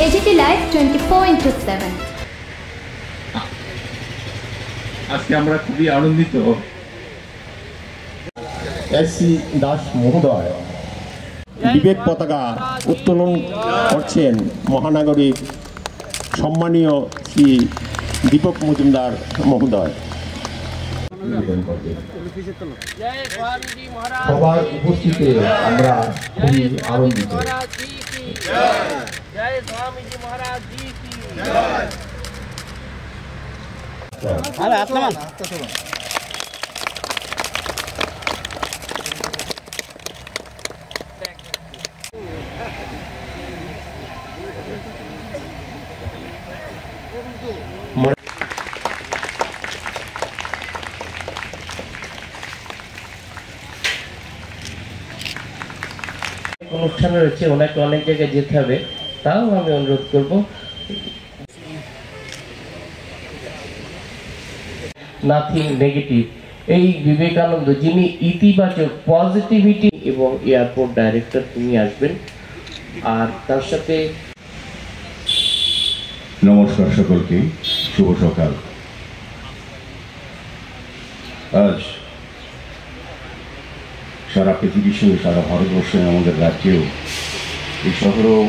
AGT Live 24/7। আজকে আমরা খুবই আনন্দিত এস.সি. দাস মহোদয় বিবেক পতাকা উত্তোলন করছেন মহানগরীর সম্মানীয় শ্রী দীপক মজুমদার মহোদয়। সবার উপস্থিতিতে আমরা খুবই আনন্দিত। অনুষ্ঠান রয়েছে, ওনাকে অনেক জায়গায় যেতে হবে, তাও আমি অনুরোধ করব নাথিং নেগেটিভ। এই বিবেকানন্দ যিনি ইতিবাচক পজিটিভিটি এবং এয়ারপোর্ট ডাইরেক্টর তিনি আসবেন, আর তার সাথে নমস্কার সকলকে, শুভ সকাল। আজ সারা পৃথিবীর সঙ্গে সারা ভারতবর্ষে আমাদের রাজ্যেও এই শহরেও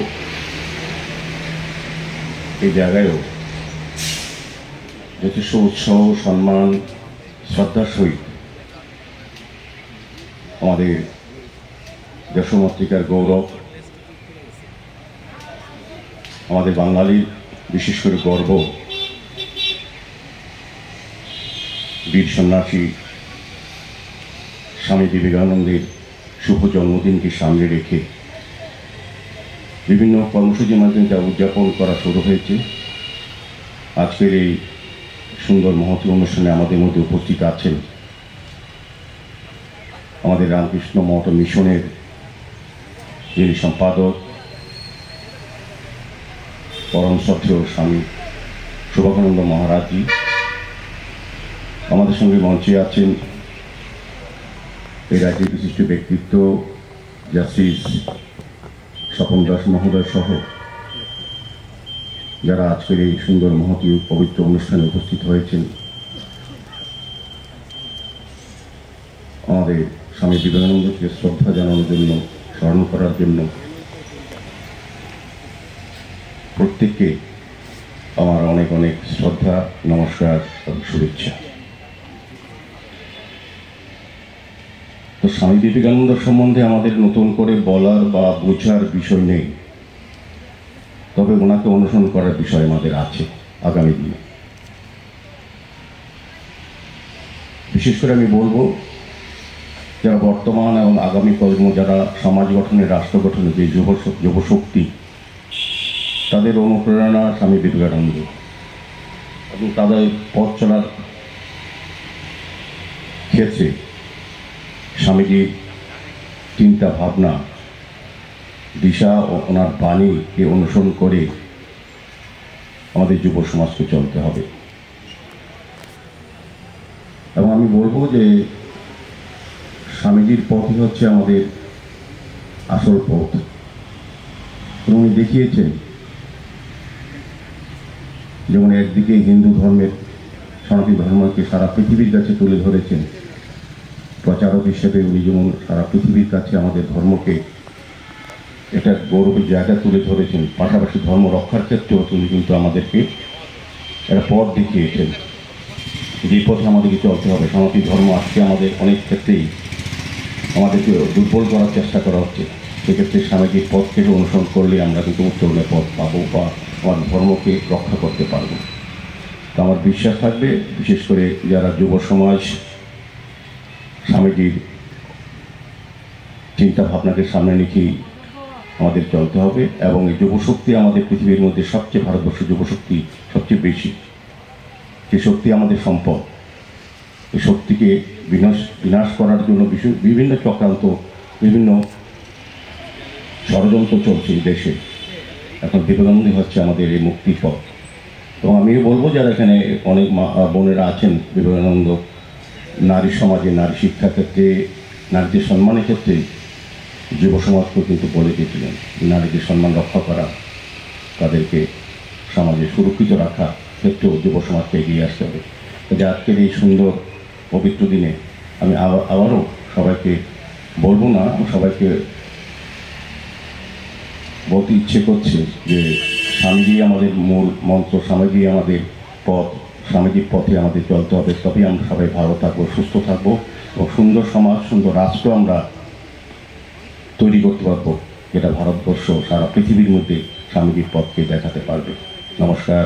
এই জায়গায়ও যথেষ্ট উৎসাহ সম্মান শ্রদ্ধার সহিত আমাদের দেশমাতৃকার গৌরব, আমাদের বাঙালির বিশেষ করে গর্ব বীর সন্ন্যাসী স্বামী বিবেকানন্দের শুভ জন্মদিনকে সামনে রেখে বিভিন্ন কর্মসূচির মাধ্যমে তা উদযাপন করা শুরু হয়েছে। আজকের এই সুন্দর মহতী অনুষ্ঠানে আমাদের মধ্যে উপস্থিত আছেন আমাদের রামকৃষ্ণ মঠ মিশনের যিনি সম্পাদক পরম শ্রদ্ধেয় স্বামী শোভাকানন্দ মহারাজজি। আমাদের সঙ্গে মঞ্চে আছেন এই রাজ্যের বিশিষ্ট ব্যক্তিত্ব জাস্টিস স্বপন দাস মহোদয় সহ যারা আজকের এই সুন্দর মহতী পবিত্র অনুষ্ঠানে উপস্থিত হয়েছেন। আমাদের স্বামী বিবেকানন্দকে শ্রদ্ধা জানানোর জন্য, স্মরণ করার জন্য প্রত্যেককে আমার অনেক অনেক শ্রদ্ধা, নমস্কার এবং শুভেচ্ছা। তো স্বামী বিবেকানন্দ সম্বন্ধে আমাদের নতুন করে বলার বা বোঝার বিষয় নেই, তবে ওনাকে অনুসরণ করার বিষয় আমাদের আছে আগামী দিনে। বিশেষ করে আমি বলবো যারা বর্তমান এবং আগামী প্রজন্ম, যারা সমাজ গঠনে, রাষ্ট্র গঠনে যে যুবশক্তি, তাদের অনুপ্রেরণা স্বামী বিবেকানন্দ এবং তাদের পথ চলার ক্ষেত্রে স্বামীজির চিন্তা ভাবনা, দিশা ও ওনার বাণীকে অনুসরণ করে আমাদের যুব সমাজকে চলতে হবে। এবং আমি বলবো যে স্বামীজির পথই হচ্ছে আমাদের আসল পথ। উনি দেখিয়েছেন যেমন একদিকে হিন্দু ধর্মের, সনাতন ধর্মকে সারা পৃথিবীর কাছে তুলে ধরেছেন, প্রচারক হিসেবে উনি যেমন সারা পৃথিবীর কাছে আমাদের ধর্মকে এটা গৌরবের জায়গা তুলে ধরেছেন, পাশাপাশি ধর্ম রক্ষার ক্ষেত্রেও তিনি কিন্তু আমাদেরকে একটা পথ দেখিয়েছেন যে পথে আমাদেরকে চলতে হবে। সনাতন ধর্ম আজকে আমাদের অনেক ক্ষেত্রেই আমাদেরকে দুর্বল করার চেষ্টা করা হচ্ছে, সেক্ষেত্রে স্বামীজির পথকে অনুসরণ করলে আমরা কিন্তু উত্তরণের পথ পাবো বা আমার ধর্মকে রক্ষা করতে পারবো। তো আমার বিশ্বাস থাকবে, বিশেষ করে যারা যুব সমাজ স্বামীজির চিন্তা ভাবনাকে সামনে রেখেই আমাদের চলতে হবে। এবং এই যুবশক্তি আমাদের পৃথিবীর মধ্যে সবচেয়ে, ভারতবর্ষের যুবশক্তি সবচেয়ে বেশি, যে শক্তি আমাদের সম্পদ। এই শক্তিকে বিনাশ করার জন্য বিভিন্ন চক্রান্ত, বিভিন্ন ষড়যন্ত্র চলছে এই দেশে। এখন বিবেকানন্দই হচ্ছে আমাদের এই মুক্তির পথ। এবং আমিও বলবো যারা এখানে অনেক বোনেরা আছেন, বিবেকানন্দ নারী সমাজে, নারী শিক্ষার ক্ষেত্রে, নারীদের সম্মানের ক্ষেত্রে যুব সমাজকেও কিন্তু বলে দিয়েছিলেন নারীদের সম্মান রক্ষা করা তাদেরকে সমাজে সুরক্ষিত রাখা ক্ষেত্রেও যুব সমাজকে এগিয়ে আসতে হবে। যে আজকের এই সুন্দর পবিত্র দিনে আমি আবারও সবাইকে বলবো না, সবাইকে বলতে ইচ্ছে করছে যে স্বামীজি আমাদের মূল মন্ত্র, স্বামীজি আমাদের পথ, সামাজিক পথে আমাদের চলতে হবে, তবেই আমরা সবাই ভালো থাকবো, সুস্থ থাকবো এবং সুন্দর সমাজ, সুন্দর রাষ্ট্র আমরা তৈরি করতে পারবো, যেটা ভারতবর্ষ সারা পৃথিবীর মধ্যে স্বামীজির পথকে দেখাতে পারবে। নমস্কার।